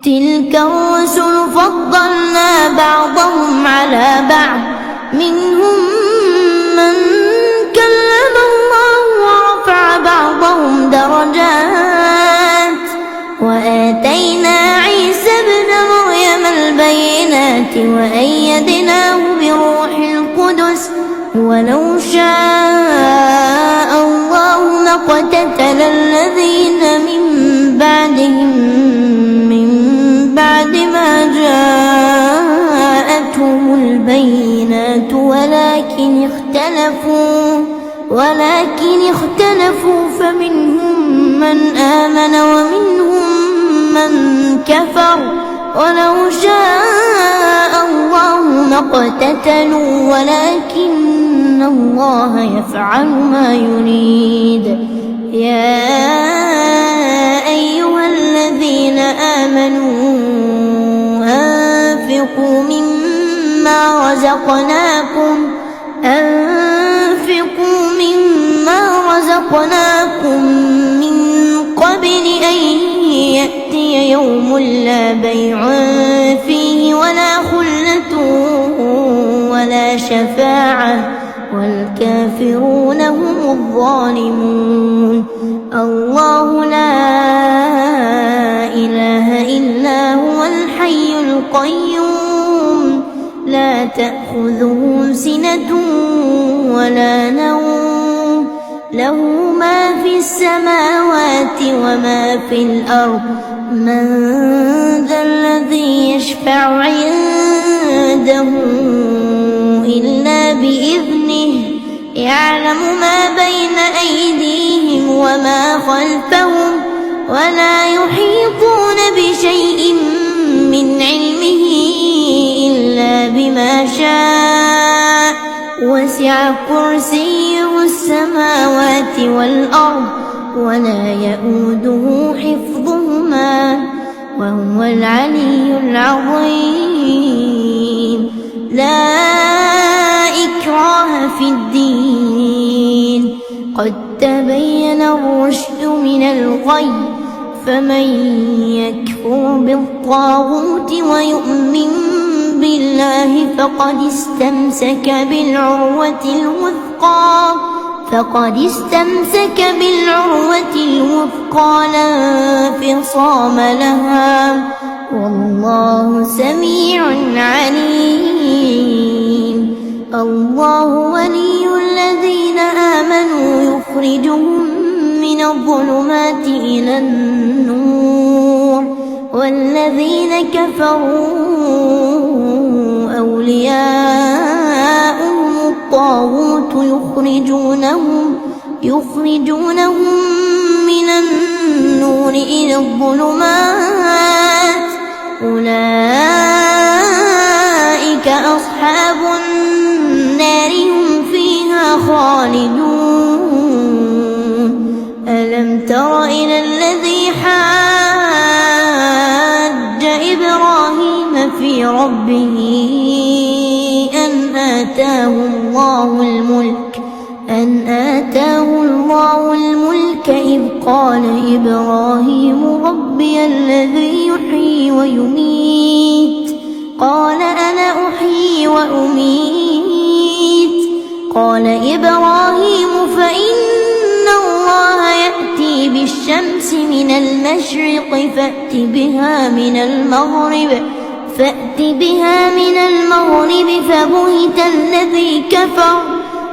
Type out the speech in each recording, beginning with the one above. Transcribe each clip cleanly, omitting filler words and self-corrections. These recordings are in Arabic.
تلك الرسل فضلنا بعضهم على بعض منهم من كلم الله ورفع بعضهم درجات وآتينا عيسى ابن مريم البينات وأيدناه بروح القدس ولو شاء الله ما اقتتل الذين من بعدهم من بعد ما جاءتهم البينات ولكن اختلفوا فمنهم من آمن ومنهم من كفر ولو شاء الله ما اقتتلوا ولكن الله يفعل ما يريد. يا أيها الذين آمنوا أنفقوا مما رزقناكم من قبل أن يأتي يوم لا بيع فيه ولا خلة ولا شفاعة والكافرون هم الظالمون. الله لا إله إلا هو الحي القيوم لا تأخذه سنة ولا نوم له ما في السماوات وما في الأرض من ذا الذي يشفع عنده إلا بإذنه يعلم ما بين أيديهم وما خلفهم ولا يحيطون بشيء من علمه إلا بما شاء وسع كرسيه السماوات والأرض ولا يؤوده حفظهما وهو العلي العظيم. لا إكراه في الدين قد تبين الرشد من الغي فمن يكفر بالطاغوت ويؤمن بالله فقد استمسك بالعروة الوثقى لا انفصام لها والله سميع عليم. الله ولي الذين آمنوا يخرجهم من الظلمات إلى النور والذين كفروا أولياؤهم الطاغوت يخرجونهم من النور إلى الظلمات أولئك أصحاب النار هم فيها خالدون. ألم تر إلى الذي حاج إبراهيم في ربه أن آتاه الله الملك إذ قال إبراهيم ربي الذي يحيي ويميت قال أنا أحيي وأميت قال إبراهيم فإن الله يأتي بالشمس من المشرق فأت بها من المغرب فبهت الذي كفر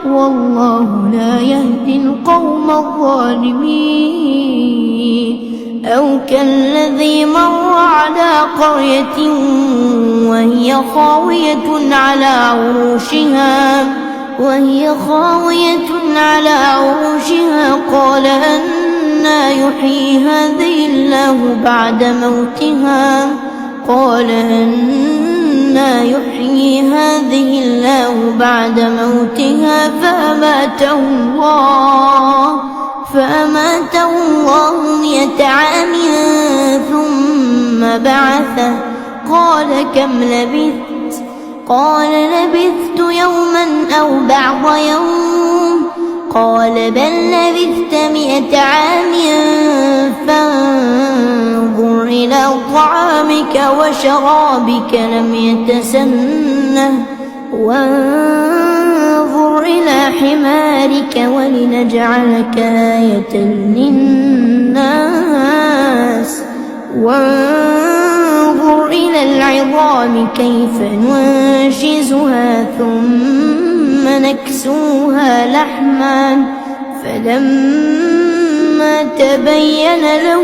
والله لا يهدي القوم الظالمين. أو كالذي مر على قرية وهي خاوية على عروشها قال أنى يحيي هذه الله بعد موتها فأماته الله 100 عام ثم بعثه قال كم لبثت قال لبثت يوما أو بعض يوم قال بل لبثت 100 عام فانظر إلى طعامك وشرابك لم يتسنه وانظر إلى حمارك ولنجعلك آية للناس وانظر إلى العظام كيف ننشزها ثم نكسوها لحما فلما تبين له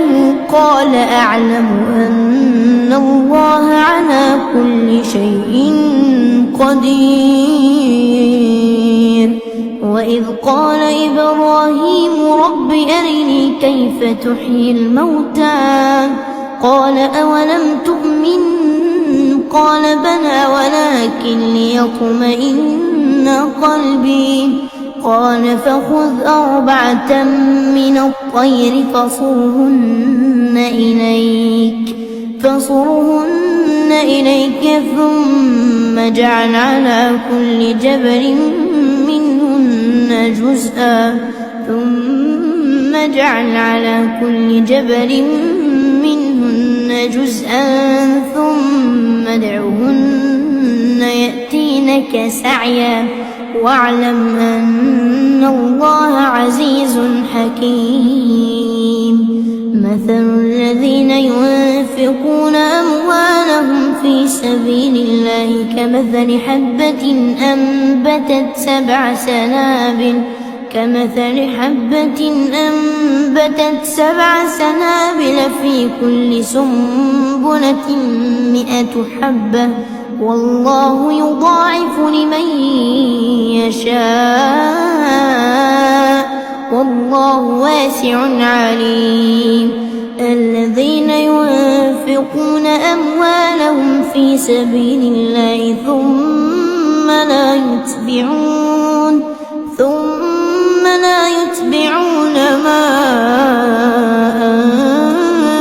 قال أعلم أن الله على كل شيء قدير. وإذ قال إبراهيم رب أرني كيف تحيي الموتى قال أولم تؤمن قال بلى ولكن ليطمئن قلبي قال فخذ 4 من الطير فصرهن إليك ثم اجعل على كل جبل منهن جزءا ثم ادعهن يأتينك سعيا واعلم أن الله عزيز حكيم. مثل الذين ينفقون أموالهم في سبيل الله كمثل حبة أنبتت 7 سنابل في كل سنبلة 100 حبة والله يضاعف لمن يشاء والله واسع عليم. الذين ينفقون أموالهم في سبيل الله ثم لا يتبعون ما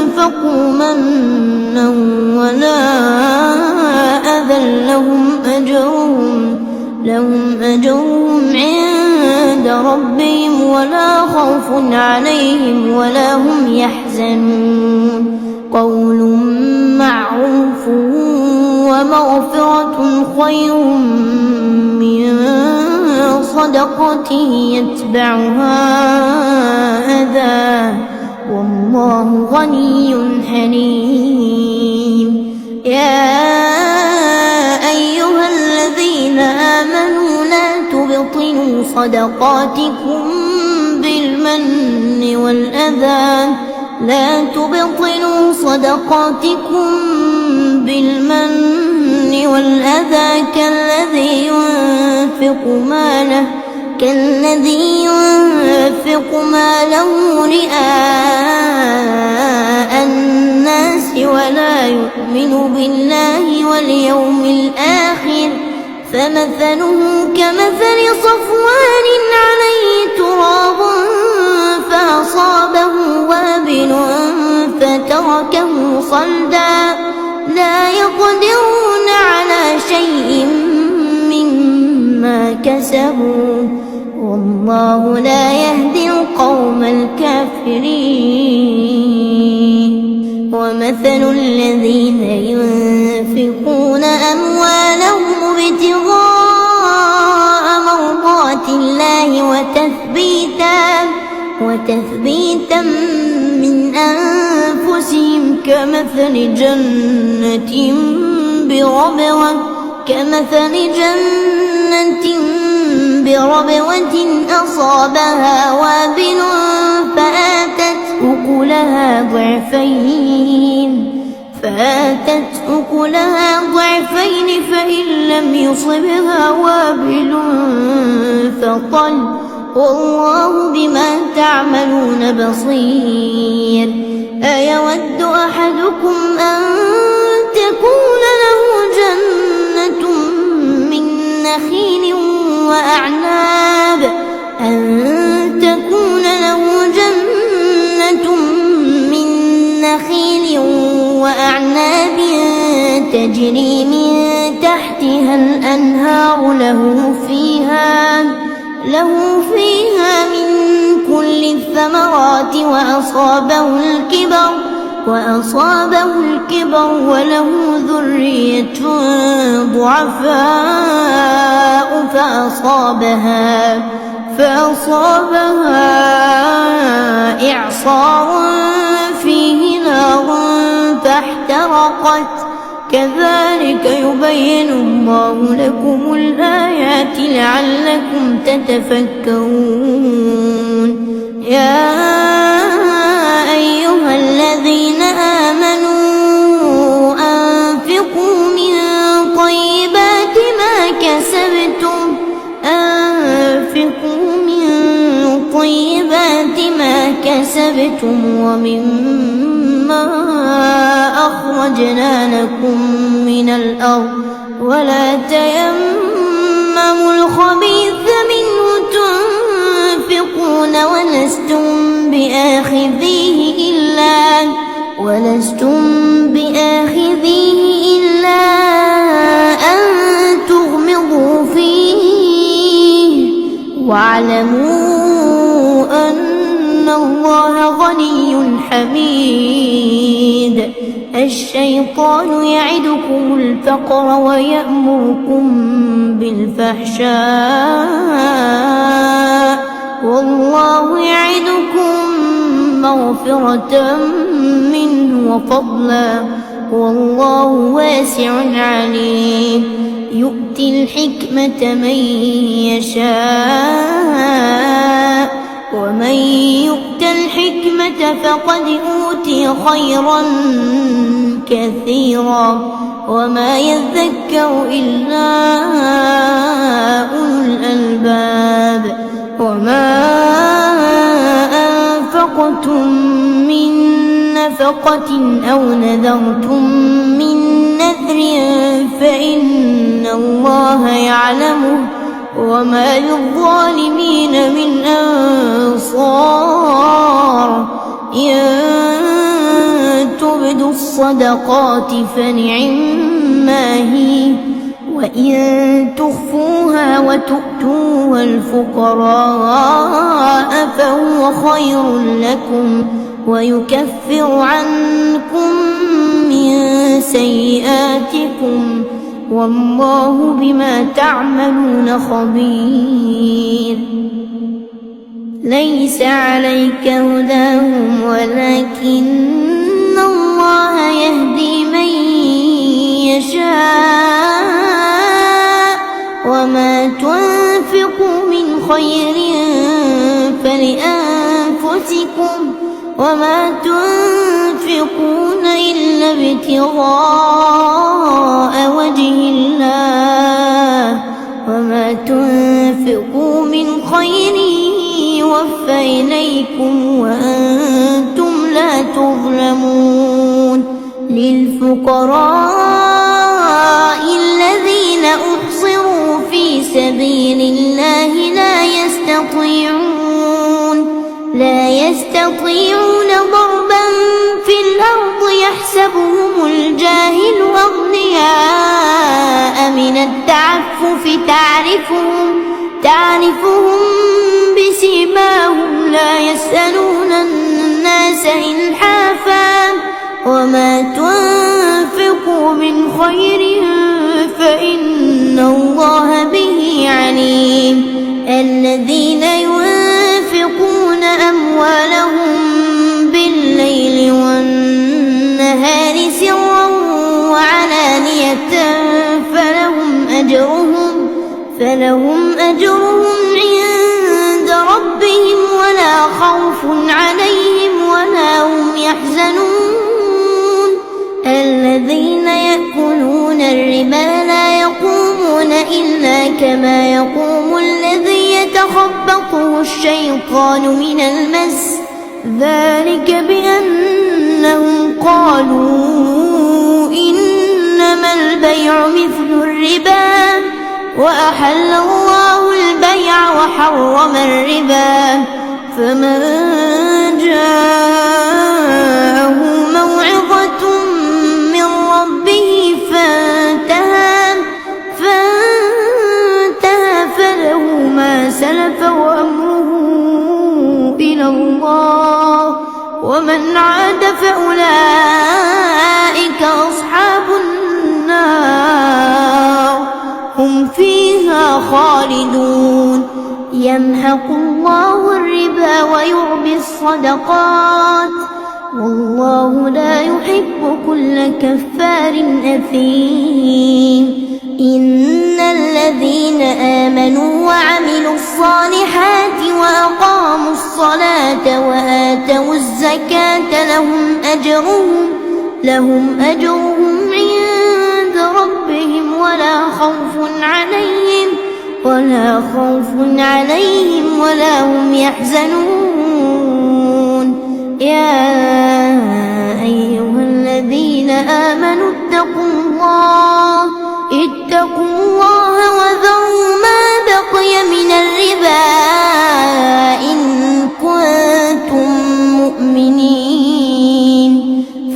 أنفقوا منا ولا أذى لهم أجرهم عند ربهم ولا خوف عليهم ولا هم يحزنون. قول معروف ومغفرة خير من صدقة يتبعها أذى والله غني حليم. يا أيها الذين آمنوا لا تبطلوا صدقاتكم بالمن والأذى كالذي ينفق ماله رئاء الناس ولا يؤمن بالله واليوم الآخر فمثله كمثل صفوان عليه تراب فأصابه وابل فتركه صلدا لا يقدرون على شيء مما كسبوا والله لا يهدي القوم الكافرين. ومثل الذين ينفقون أموالهم ابتغاء مرضات الله وتثبيتا من أنفسهم كمثل جنة بربوة أصابها وابل فآتت أكلها ضعفين فإن لم يصبها وابل فطل والله بما تعملون بصير. أيود أحدكم أن تكون له جنة من نخيل وأعناب تجري من تحتها الأنهار له فيها من كل الثمرات وأصابه الكبر وله ذرية ضعفاء فأصابها إعصار فيه نار فاحترقت كذلك يبين الله لكم الآيات لعلكم تتفكرون يا أيها الذين آمنوا أنفقوا من طيبات ما كسبتم ومما أخرجنا لكم من الأرض ولا تيمموا الخبيث منه تنفقون ولستم بآخذيه إلا أن تغمضوا فيه واعلموا أن الله غني حميد الشيطان يعدكم الفقر ويأمركم بالفحشاء والله يعدكم مغفرة منه وفضلا والله واسع عليم يؤتي الحكمة من يشاء ومن يؤت الحكمة فقد أوتي خيرا كثيرا وما يذكر إلا أولو الألباب وما أنفقتم من نفقة أو نذرتم من نذر فإن الله يعلمه وما للظالمين من أنصار إن تبدوا الصدقات فنعما هي وإن تخفوها وتؤتوها الفقراء فهو خير لكم ويكفر عنكم من سيئاتكم والله بما تعملون خبير ليس عليك هداهم ولكن الله يهدي من يشاء وما تنفقوا من خير فلأنفسكم وما تنفقون إلا ابتغاء وجه الله وما تنفقوا من خير يوفى إليكم وأنتم لا تظلمون للفقراء الذين أحصروا في سبيل الله لا يستطيعون ضربا في الأرض يحسبهم الجاهل أغنياء من التعفف تعرفهم بسيماهم لا يسألون الناس إلحافا وما تنفقوا من خير فإن الله به عليم الذين ينفقون أموالهم بالليل والنهار سرا وعلانية فلهم أجرهم عند ربهم ولا خوف عليهم ولا هم يحزنون الذين يأكلون الربا لا يقومون إلا كما يقوم الذي يتخبطه الشيطان من المس ذلك بأنهم قالوا إنما البيع مثل الربا وأحل الله البيع وحرم الربا فمن جاءه موعظة من ربه فانتهى فله ما سلف فأولئك أصحاب النار هم فيها خالدون. يمحق الله الربا ويربي الصدقات والله لا يحب كل كفار أثيم. إن الذين آمنوا وعملوا الصالحات وأقاموا الصلاة وآتوا الزكاة لهم أجرهم عند ربهم ولا خوف عليهم ولا هم يحزنون. يا أيها الذين آمنوا اتقوا الله وذروا ما بقي من الربا إن كنتم مؤمنين،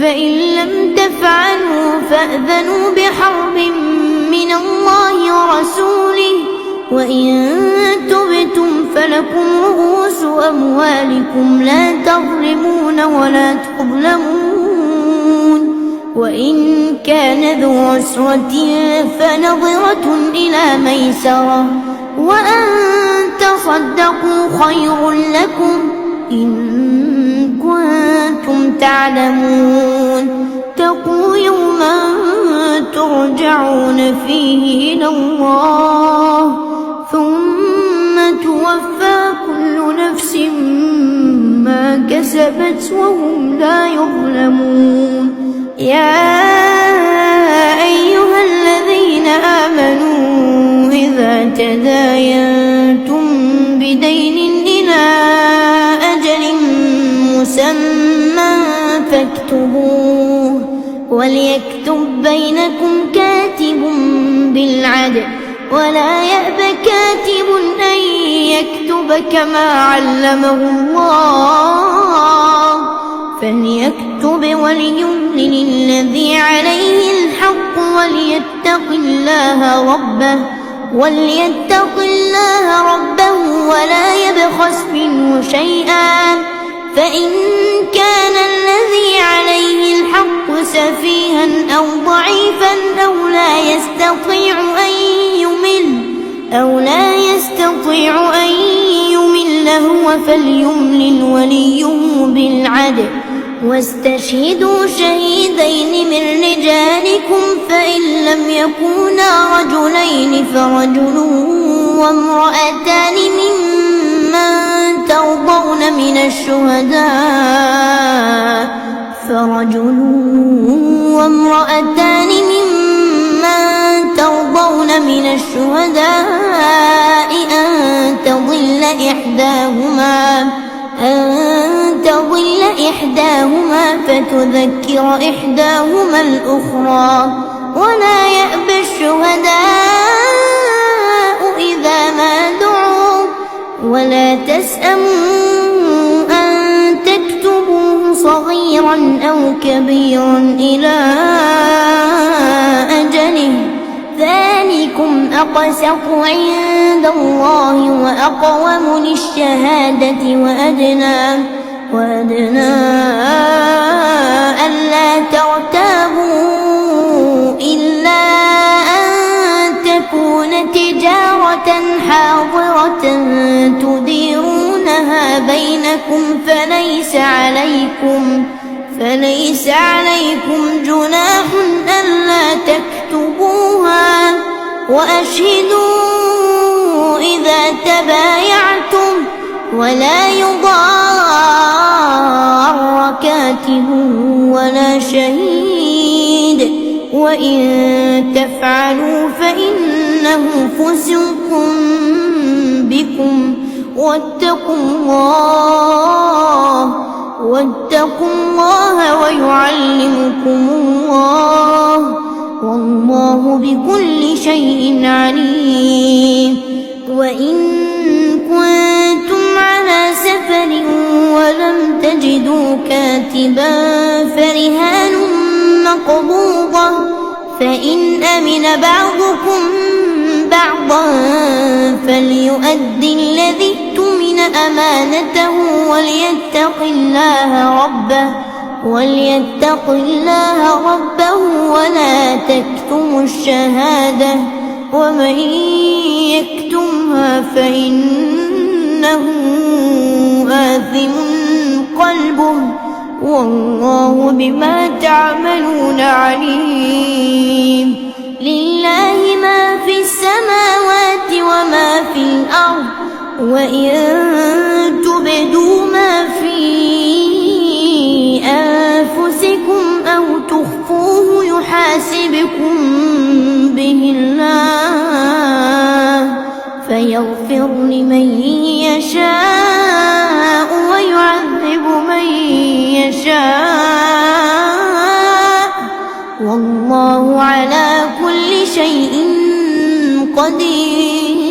فإن لم تفعلوا فأذنوا بحرب من الله ورسوله، وإن تبتم فلكم رؤوس أموالكم لا تظلمون ولا تظلمون. وإن كان ذو عسرة فنظرة إلى ميسرة وأن تصدقوا خير لكم إن كنتم تعلمون. اتقوا يوما ترجعون فيه إلى الله ثم توفى كل نفس ما كسبت وهم لا يظلمون. يا أيها الذين آمنوا إذا تداينتم بدين إلى أجل مسمى فاكتبوه وليكتب بينكم كاتب بالعدل ولا يأب كاتب أن يكتب كما علمه الله فليكتب وليملل الذي عليه الحق وليتق الله ربه ولا يبخس منه شيئا، فإن كان الذي عليه الحق سفيها أو ضعيفا أو لا يستطيع أن يمل هو فليملل وليه بالعدل واستشهدوا شهيدين من رجالكم فإن لم يكونا رجلين فرجل وامرأتان ممن ترضون من الشهداء أن تضل إحداهما فتذكر إحداهما الأخرى ولا يأبى الشهداء إذا ما دعوا ولا تسأموا أن تكتبوه صغيرا أو كبيرا إلى أجله ذلكم أقسط عند الله وأقوم للشهادة وأدنى ألا ترتابوا إلا أن تكون تجارة حاضرة تديرونها بينكم فليس عليكم جناح ألا تكتبوها وأشهدوا إذا تبايعتم ولا يضار كاتب ولا شهيد وإن تفعلوا فإنه فسوق بكم واتقوا الله ويعلمكم الله والله بكل شيء عليم. وإن كنتم على سفر ولم تجدوا كاتبا فرهان مقبوضة فإن أمن بعضكم بعضا فليؤدي الذي اؤتمن أمانته وليتق الله وليتق الله ربه ولا تكتموا الشهادة ومن يكتمها فإنه آثم قلبه والله بما تعملون عليم. لله ما في السماوات وما في الأرض وإن تبدوا ما في أنفسكم أو تخفوه يحاسبكم به الله فيغفر لمن يشاء ويعذب من يشاء والله على كل شيء قدير.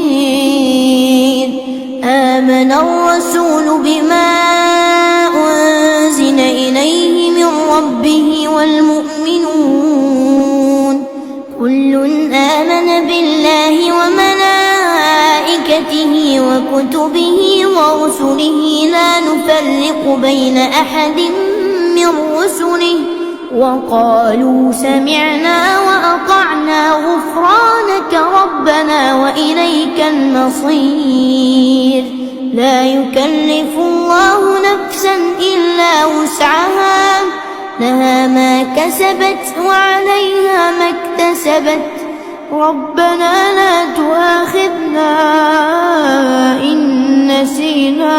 آمن الرسول بما أنزل إليه من ربه والمؤمنون كل آمن بالله وملائكته وكتبه ورسله لا نفرق بين أحد من رسله وقالوا سمعنا وأطعنا غفرانك ربنا وإليك المصير. لا يكلف الله نفسا إلا وسعها لها ما كسبت وعليها ما اكتسبت ربنا لا تؤاخذنا إن نسينا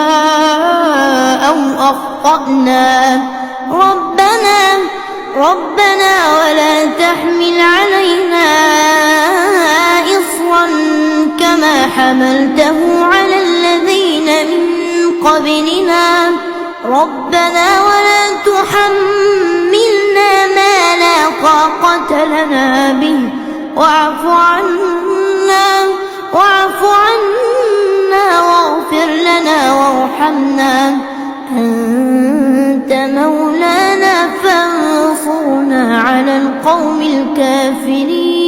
أو أخطأنا ربنا ولا تحمل علينا إصرا كما حملته على الذين من قبلنا ربنا ولا تحملنا ما لا طاقة لنا به واعف عنا واغفر لنا وارحمنا أنت مولانا فانصرنا على القوم الكافرين.